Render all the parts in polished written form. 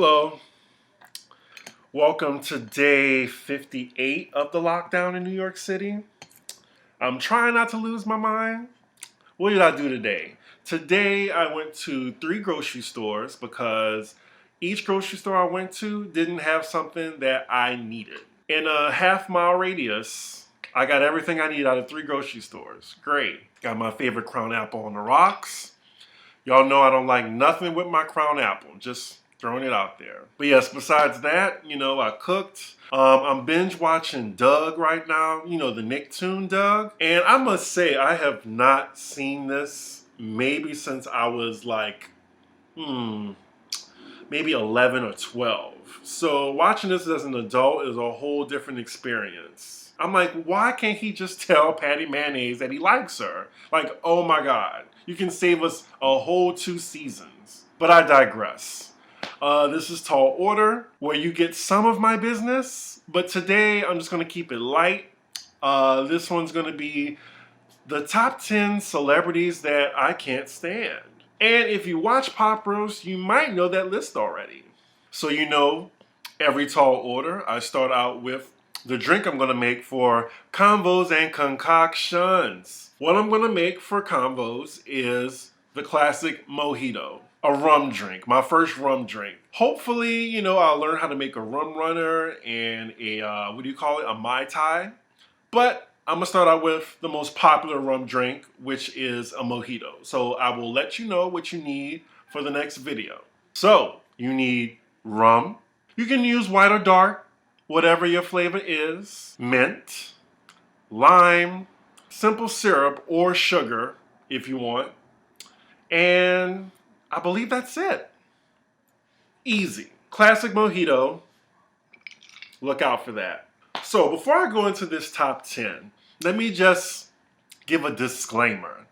Hello. Welcome to day 58 of the lockdown in New York City. I'm trying not to lose my mind. What did I do today? Today I went to 3 grocery stores because each grocery store I went to didn't have something that I needed. In a half-mile radius, I got everything I need out of 3 grocery stores. Great. Got my favorite Crown Apple on the rocks. Y'all know I don't like nothing with my Crown Apple. Just throwing it out there. But yes, besides that, I cooked. I'm binge watching Doug right now. The Nicktoon Doug. And I must say, I have not seen this maybe since I was like, maybe 11 or 12. So watching this as an adult is a whole different experience. I'm like, why can't he just tell Patty Mayonnaise that he likes her? Like, oh my God, you can save us a whole 2 seasons. But I digress. This is Tall Order, where you get some of my business, but today I'm just going to keep it light. This one's going to be the top 10 celebrities that I can't stand. And if you watch Pop Roast, you might know that list already. So every Tall Order, I start out with the drink I'm going to make for Convos and Concoctions. What I'm going to make for Convos is the classic mojito. A rum drink, my first rum drink. Hopefully, I'll learn how to make a rum runner and a Mai Tai. But I'm gonna start out with the most popular rum drink, which is a mojito. So I will let you know what you need for the next video. So you need rum. You can use white or dark, whatever your flavor is. Mint, lime, simple syrup or sugar if you want. And I believe that's it. Easy. Classic mojito. Look out for that. So before I go into this top 10, let me just give a disclaimer.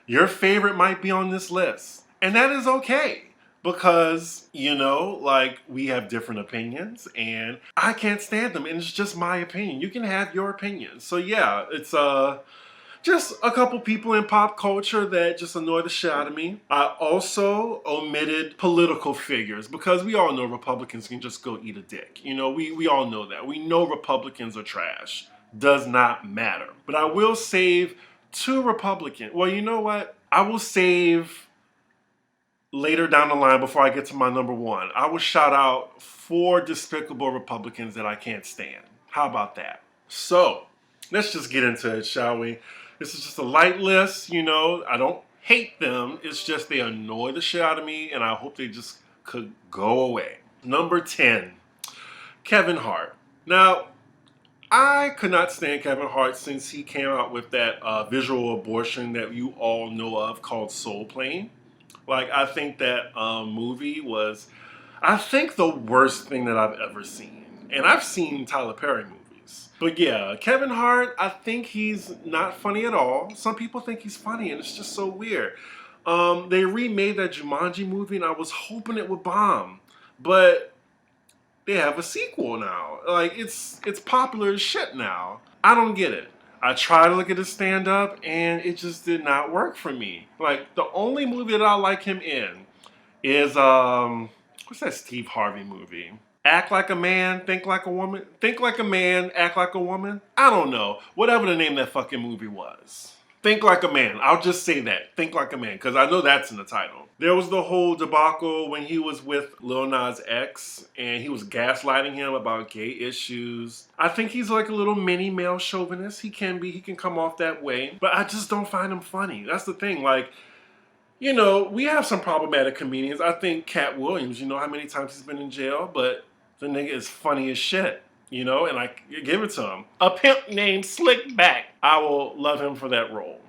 Your favorite might be on this list. And that is okay. Because, we have different opinions and I can't stand them. And it's just my opinion. You can have your opinion. So yeah, it's just a couple people in pop culture that just annoy the shit out of me. I also omitted political figures because we all know Republicans can just go eat a dick. We all know that. We know Republicans are trash. Does not matter. But I will save 2 Republicans. Well, you know what? I will save later down the line before I get to my number 1. I will shout out 4 despicable Republicans that I can't stand. How about that? So, let's just get into it, shall we? This is just a light list, I don't hate them. It's just they annoy the shit out of me and I hope they just could go away. Number 10, Kevin Hart. Now, I could not stand Kevin Hart since he came out with that visual abortion that you all know of called Soul Plane. I think that movie was, the worst thing that I've ever seen. And I've seen Tyler Perry movies. But yeah, Kevin Hart, I think he's not funny at all. Some people think he's funny and it's just so weird. They remade that Jumanji movie and I was hoping it would bomb. But they have a sequel now. It's popular as shit now. I don't get it. I tried to look at his stand-up and it just did not work for me. The only movie that I like him in is, what's that Steve Harvey movie? Act Like a Man, Think Like a Woman. Think Like a Man, Act Like a Woman. I don't know. Whatever the name of that fucking movie was. Think Like a Man. I'll just say that. Think Like a Man. Because I know that's in the title. There was the whole debacle when he was with Lil Nas X. And he was gaslighting him about gay issues. I think he's like a little mini male chauvinist. He can be. He can come off that way. But I just don't find him funny. That's the thing. We have some problematic comedians. I think Cat Williams, how many times he's been in jail. But the nigga is funny as shit, and I give it to him. A pimp named Slickback. I will love him for that role.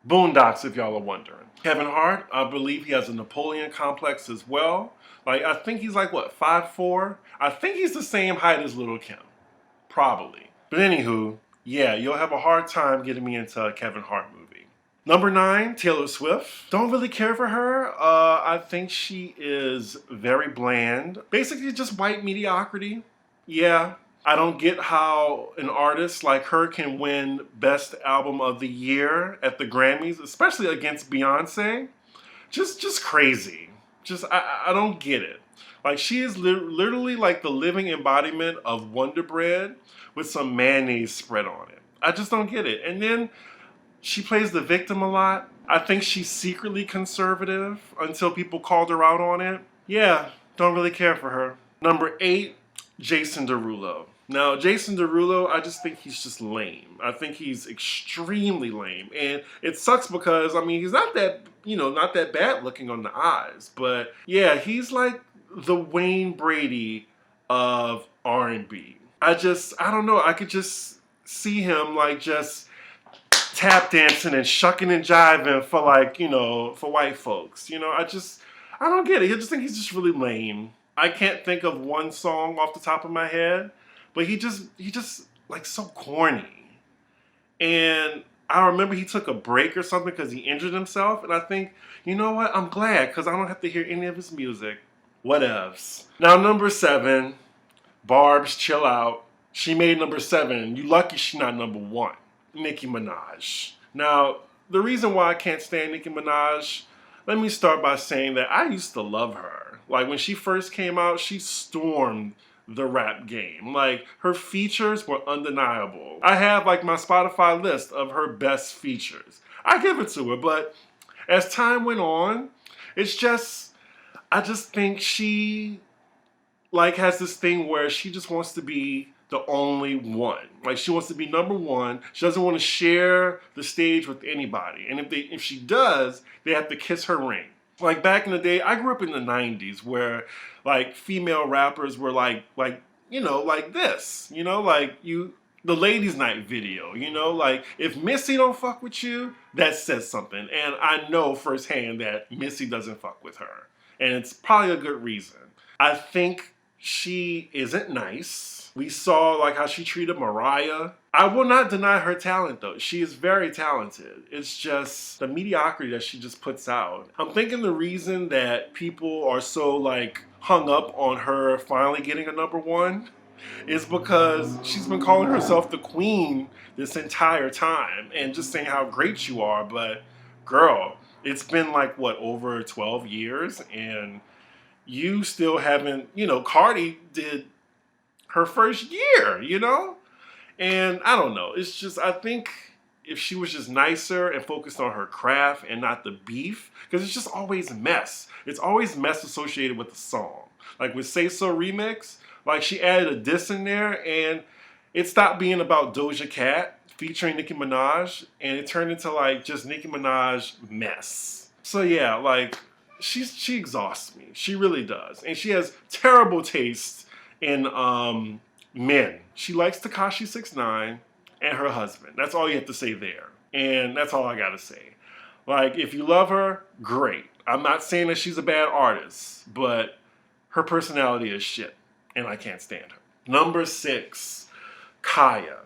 Boondocks, if y'all are wondering. Kevin Hart, I believe he has a Napoleon complex as well. I think he's 5'4". I think he's the same height as Little Kim. Probably. But anywho, yeah, you'll have a hard time getting me into a Kevin Hart movie. Number 9, Taylor Swift. Don't really care for her. I think she is very bland. Basically just white mediocrity. Yeah. I don't get how an artist like her can win Best Album of the Year at the Grammys, especially against Beyonce. Just crazy. I don't get it. Like, she is literally like the living embodiment of Wonder Bread with some mayonnaise spread on it. I just don't get it. And then she plays the victim a lot. I think she's secretly conservative until people called her out on it. Yeah, don't really care for her. Number 8, Jason Derulo. Now, Jason Derulo, I just think he's just lame. I think he's extremely lame. And it sucks because, I mean, he's not that, not that bad looking on the eyes. But yeah, he's like the Wayne Brady of R&B. I don't know. I could just see him like just tap dancing and shucking and jiving for like, for white folks. I don't get it. I just think he's just really lame. I can't think of one song off the top of my head, but he just like so corny. And I remember he took a break or something because he injured himself. And I think, you know what? I'm glad because I don't have to hear any of his music. Whatevs. Now, number 7, Barb's Chill Out. She made number 7. You lucky she's not number 1. Nicki Minaj. Now, the reason why I can't stand Nicki Minaj, let me start by saying that I used to love her. Like, when she first came out, she stormed the rap game. Like, her features were undeniable. I have, like, my Spotify list of her best features. I give it to her, but as time went on, I just think she, like, has this thing where she just wants to be the only one. Like, she wants to be number 1. She doesn't want to share the stage with anybody. And if she does, they have to kiss her ring. Like, back in the day, I grew up in the 90s where, like, female rappers were like this. The ladies' night video, like, if Missy don't fuck with you, that says something. And I know firsthand that Missy doesn't fuck with her. And it's probably a good reason. I think she isn't nice. We saw, like, how she treated Mariah. I will not deny her talent, though. She is very talented. It's just the mediocrity that she just puts out. I'm thinking the reason that people are so, like, hung up on her finally getting a number 1 is because she's been calling herself the queen this entire time and just saying how great you are. But, girl, it's been, like, what, over 12 years? And you still haven't, Cardi did her first year, And I don't know. It's just, I think if she was just nicer and focused on her craft and not the beef, because it's just always mess. It's always mess associated with the song. Like with Say So Remix, like she added a diss in there and it stopped being about Doja Cat featuring Nicki Minaj and it turned into like just Nicki Minaj mess. So yeah, like she exhausts me. She really does. And she has terrible taste in men. She likes Tekashi 6ix9ine and her husband. That's all you have to say there. And that's all I gotta say. Like, if you love her, great. I'm not saying that she's a bad artist, but her personality is shit. And I can't stand her. Number 6, Kaya.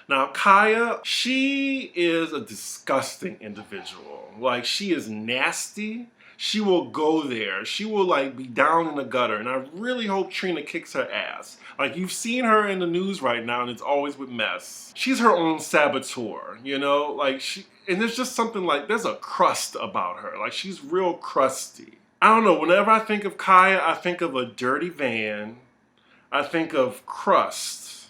Now, Kaya, she is a disgusting individual. Like, she is nasty. She will go there. She will, like, be down in the gutter. And I really hope Trina kicks her ass. Like, you've seen her in the news right now, and it's always with mess. She's her own saboteur, Like, and there's just something like, there's a crust about her. Like, she's real crusty. I don't know. Whenever I think of Kaya, I think of a dirty van. I think of crust.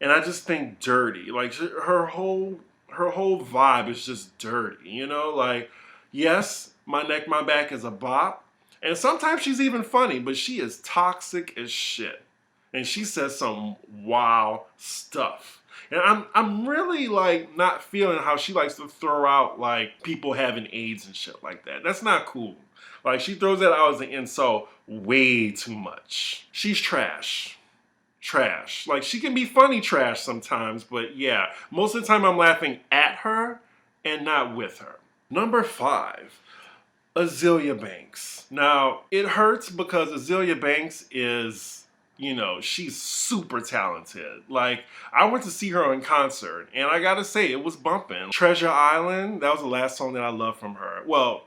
And I just think dirty. Like, her whole vibe is just dirty, Like, yes, My Neck, My Back is a bop. And sometimes she's even funny, but she is toxic as shit. And she says some wild stuff. And I'm really, like, not feeling how she likes to throw out, like, people having AIDS and shit like that. That's not cool. Like, she throws that out as an insult way too much. She's trash. Trash. Like, she can be funny trash sometimes, but yeah, most of the time I'm laughing at her and not with her. Number 5, Azealia Banks. Now, it hurts because Azealia Banks is, she's super talented. Like, I went to see her in concert, and I gotta say, it was bumping. Treasure Island, that was the last song that I loved from her. Well,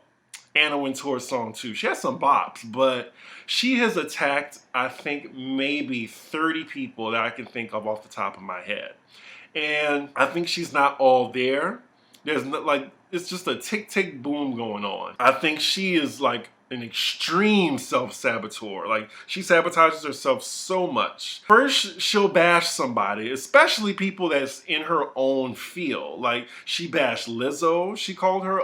Anna Wintour's song too. She has some bops, but she has attacked, I think, maybe 30 people that I can think of off the top of my head. And I think she's not all there. There's not, like, it's just a tick-tick boom going on. I think she is, like, an extreme self-saboteur. Like, she sabotages herself so much. First, she'll bash somebody, especially people that's in her own field. Like, she bashed Lizzo. She called her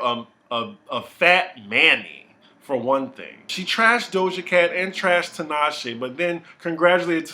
a fat Manny, for one thing. She trashed Doja Cat and trashed Tinashe, but then congratulated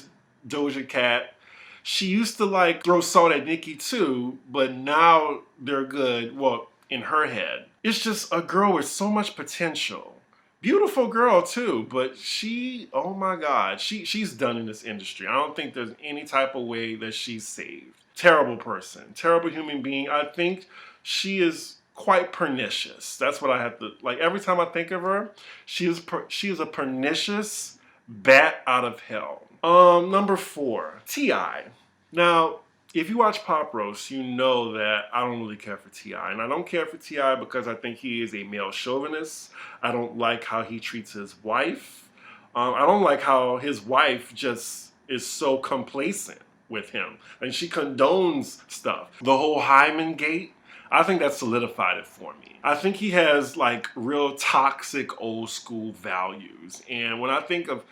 Doja Cat. She used to like throw salt at Nicki too, but now they're good. Well, in her head. It's just a girl with so much potential. Beautiful girl too, but she, oh my God, she's done in this industry. I don't think there's any type of way that she's saved. Terrible person, terrible human being. I think she is quite pernicious. That's what I have to, like, every time I think of her, she is a pernicious bat out of hell. Number 4, T.I. Now, if you watch Pop Roast, you know that I don't really care for T.I. And I don't care for T.I. because I think he is a male chauvinist. I don't like how he treats his wife. I don't like how his wife just is so complacent with him. And she condones stuff. The whole Hyman gate, I think that solidified it for me. I think he has like real toxic old school values. And when I think of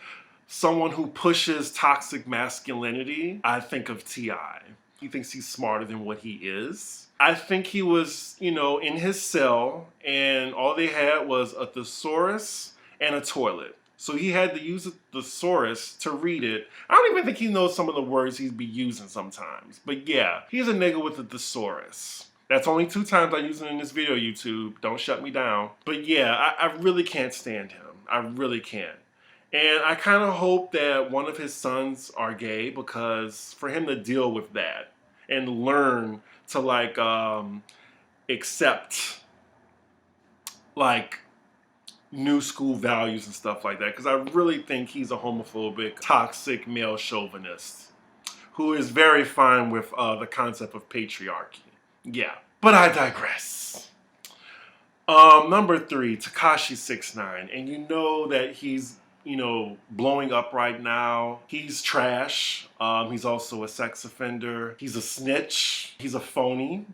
someone who pushes toxic masculinity, I think of T.I. He thinks he's smarter than what he is. I think he was, you know, in his cell and all they had was a thesaurus and a toilet. So he had to use a thesaurus to read it. I don't even think he knows some of the words he'd be using sometimes. But yeah, he's a nigga with a thesaurus. That's only 2 times I use it in this video, YouTube. Don't shut me down. But yeah, I really can't stand him. I really can't. And I kind of hope that one of his sons are gay, because for him to deal with that and learn to like accept like new school values and stuff like that, because I really think he's a homophobic, toxic male chauvinist who is very fine with the concept of patriarchy. Yeah, but I digress. Number 3, Tekashi 6ix9ine, and you know that he's, you know, blowing up right now. He's trash. He's also a sex offender. He's a snitch. He's a phony.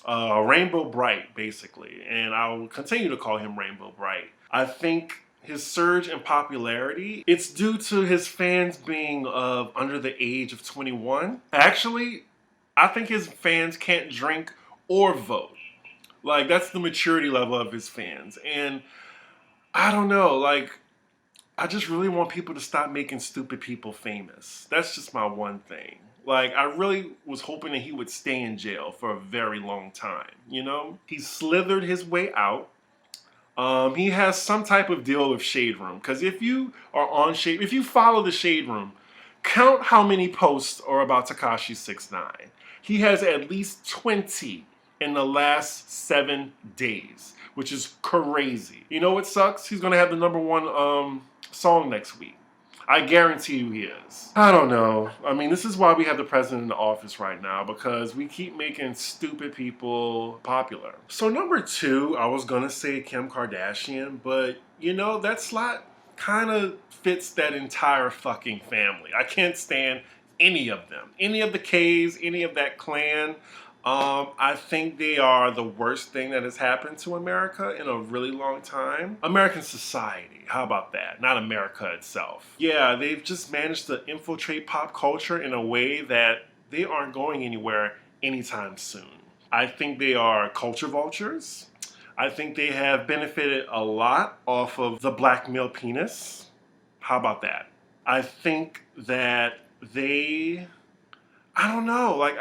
Rainbow Bright, basically. And I'll continue to call him Rainbow Bright. I think his surge in popularity, it's due to his fans being under the age of 21. Actually, I think his fans can't drink or vote. Like, that's the maturity level of his fans. And I don't know, like, I just really want people to stop making stupid people famous. That's just my one thing. Like, I really was hoping that he would stay in jail for a very long time, you know? He slithered his way out. He has some type of deal with Shade Room. Because if you are on Shade, if you follow the Shade Room, count how many posts are about Tekashi 6ix9ine. He has at least 20 in the last 7 days, which is crazy. You know what sucks? He's gonna have the #1 song next week. I guarantee you he is. I don't know. I mean, this is why we have the president in the office right now, because we keep making stupid people popular. So number 2, I was gonna say Kim Kardashian, but you know, that slot kind of fits that entire fucking family. I can't stand any of them. Any of the K's, any of that clan. I think they are the worst thing that has happened to America in a really long time. American society, how about that? Not America itself. Yeah, they've just managed to infiltrate pop culture in a way that they aren't going anywhere anytime soon. I think they are culture vultures. I think they have benefited a lot off of the black male penis. How about that? I think that they, I don't know, like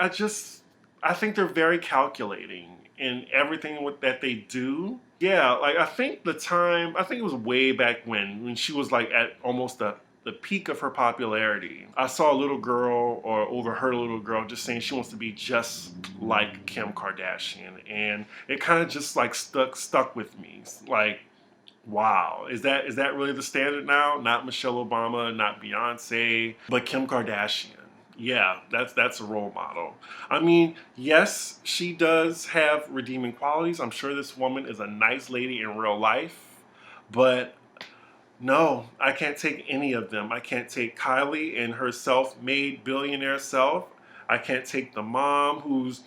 I think they're very calculating in everything that they do. Yeah, like I think it was way back when she was like at almost the peak of her popularity. I saw a little girl or overheard a little girl just saying she wants to be just like Kim Kardashian. And it kind of just like stuck with me. Like, wow, is that really the standard now? Not Michelle Obama, not Beyonce, but Kim Kardashian. Yeah, that's a role model. I mean, yes, she does have redeeming qualities. I'm sure this woman is a nice lady in real life, but no, I can't take any of them. I can't take Kylie and her self-made billionaire self. I can't take the mom, who's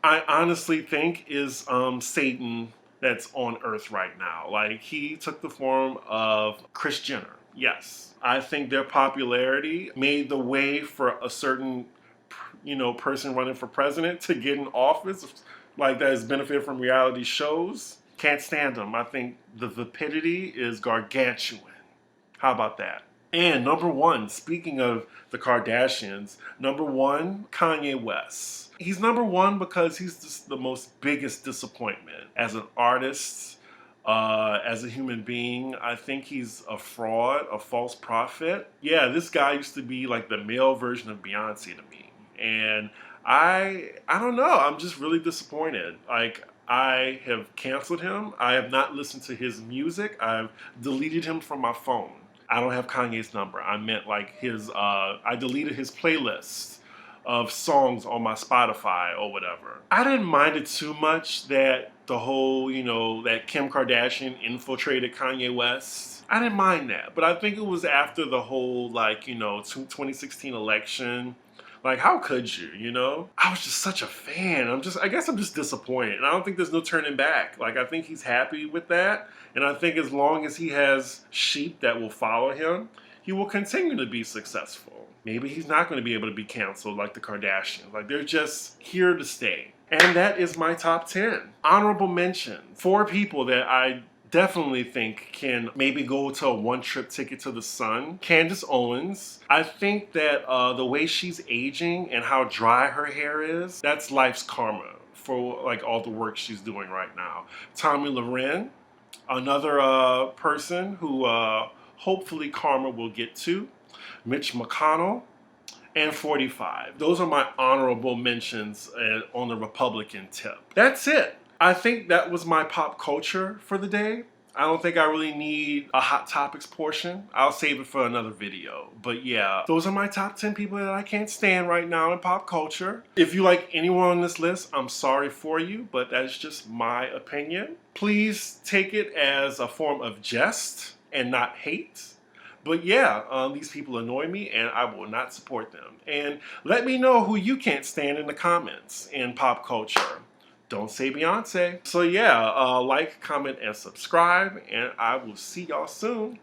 I honestly think is Satan that's on earth right now. Like, he took the form of Kris Jenner. Yes. I think their popularity made the way for a certain, person running for president to get in office, like that has benefited from reality shows. Can't stand them. I think the vapidity is gargantuan. How about that? And number one, speaking of the Kardashians, number one, Kanye West. He's number one because he's just the most biggest disappointment as an artist, as a human being. I think he's a fraud, a false prophet. Yeah, this guy used to be like the male version of Beyonce to me. And I don't know, I'm just really disappointed. Like, I have canceled him. I have not listened to his music. I've deleted him from my phone. I don't have Kanye's number. I meant like I deleted his playlist of songs on my Spotify or whatever. I didn't mind it too much that the whole, that Kim Kardashian infiltrated Kanye West. I didn't mind that. But I think it was after the whole, 2016 election. Like, how could you, I was just such a fan. I guess I'm just disappointed. And I don't think there's no turning back. Like, I think he's happy with that. And I think as long as he has sheep that will follow him, he will continue to be successful. Maybe he's not going to be able to be canceled like the Kardashians. Like, they're just here to stay. And that is my top 10. Honorable mention. 4 people that I definitely think can maybe go to a one-trip ticket to the sun. Candace Owens. I think that the way she's aging and how dry her hair is, that's life's karma for like all the work she's doing right now. Tommy Loren, another person who hopefully karma will get to. Mitch McConnell, and 45. Those are my honorable mentions on the Republican tip. That's it. I think that was my pop culture for the day. I don't think I really need a Hot Topics portion. I'll save it for another video. But yeah, those are my top 10 people that I can't stand right now in pop culture. If you like anyone on this list, I'm sorry for you, but that's just my opinion. Please take it as a form of jest and not hate. But yeah, these people annoy me and I will not support them. And let me know who you can't stand in the comments in pop culture. Don't say Beyonce. So yeah, like, comment, and subscribe, and I will see y'all soon.